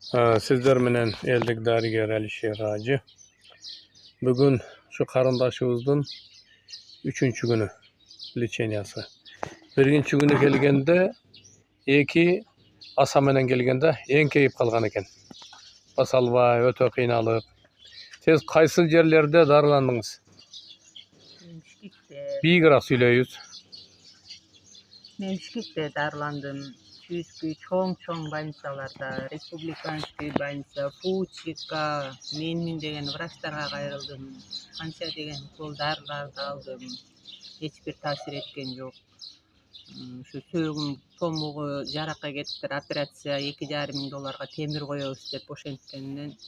Sizler menen eldik darıger Alişer Hacı. Bugün şu karındaşımızın 3. günü liçeniyası. Birinci günü gelgende eki asa menen gelgende en keyip kalgan eken. Basalbay, ötö kıynalıp. Siz kaysı yerlerde darlandınız? Memşikte, Biyirak söyleyüz. Memşikte darlandım. Çüskü çoğun больницаларда, республиканский больница, Пучика, Менмин деген врачтарга кайрылдым. Канча деген укол дарыларды алдым. Эчбир таасир эткен жок. Şu сөөгүм томугу жаракка кетиптир, операция $2,5 миң темир коебуз деп ошенткенден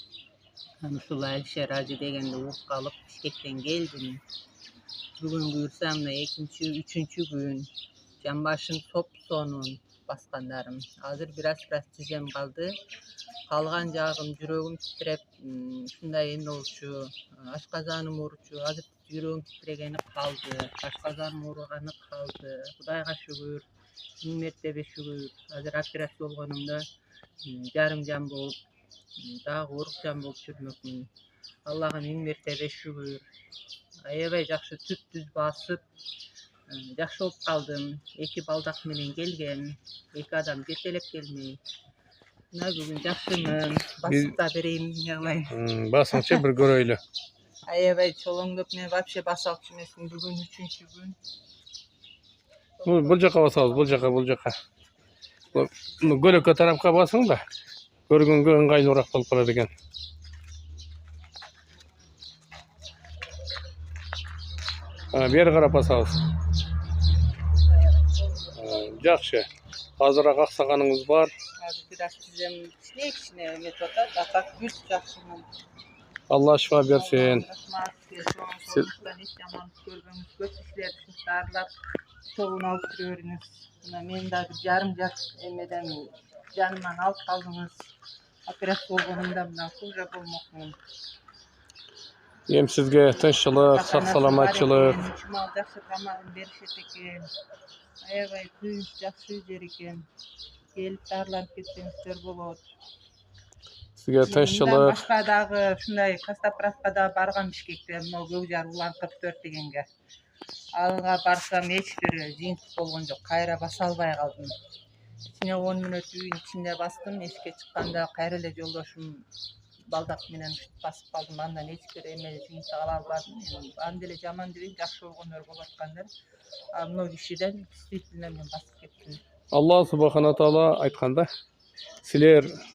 ушул Алишер Ажы дегенди угуп калып Бишкектен келдим. Бүгүн буюрса мына 2-3 gün жамбашым соп-сонун баскандарым. Азыр бираз тизем калды. Калган жагым жүрөгүм титиреп, ушундай эме болчу. Ашказаным ооручу. Азыр жүрөгүм титирегени калды. Ашказаным ооруганы калды. Кудайга шүгүр. Миң мертебе шүгүр. Азыр операция болгонумда жарым жан болуп, дагы оорук жан болуп жүрмөкмүн. Аллага миң мертебе шүгүр. Аябай жакшы түп-түз басып, жакшы болуп калдым. 2 балдак менен келгем. 2 адам жетелеп келмей. Мына бүгүн жакшымын. Басып да берейин жагылайын. Basınçı bir göröylü. Аябай чолоңдоп, мен вообще баса алчу эмесмин. Бүгүн 3 gün. Bul jaka basabız, bul jaka. Gölökö tarapka basın da. Görgөнгө ыңгайлуураак болуп калат экен. Beri karap basabız. Жакшы. Азыраак аксаганыңыз бар. Азыр бираз тизем кичине эметип атат. А так бүт жакшымын. Allah şifa versin. Siz hiç zaman görgөнүз көп кишилер ушунча арылап тобун алып жүрө бериңиз. Мына мен да бир жарым жаш эмеден жаныман алып калдыңыз. Операция болгонумда мына хуже болмокмун. Hem sizge tinchlik, sağ salamatçılık. Чумал жакшы тамагын беришет экен. Аябай күйүнүч жакшы жер экен. Келип дарыланып кетсеңиздер болот. Sizge tinchlik. Башка дагы ушундай Кастапраска да барган Бишкекте, могу Көкжар улан 44 дегенге. Алга барсам эч бир жыйынтык болгон жок. Кайра баса албай калдым. Ичине 10 мүнөт үйүн ичинде бастым. Эшикке чыкканда кайра эле жолдошум балдак менен басып калдым. Андан эч бир эме жыйынтык ала албадым. Анда эле жаман дебейм, жакшы болгондор болуп аткандар. А мына кишиден действительно мен басып кеттим. Allah subhanahu taala aytkanda, sizler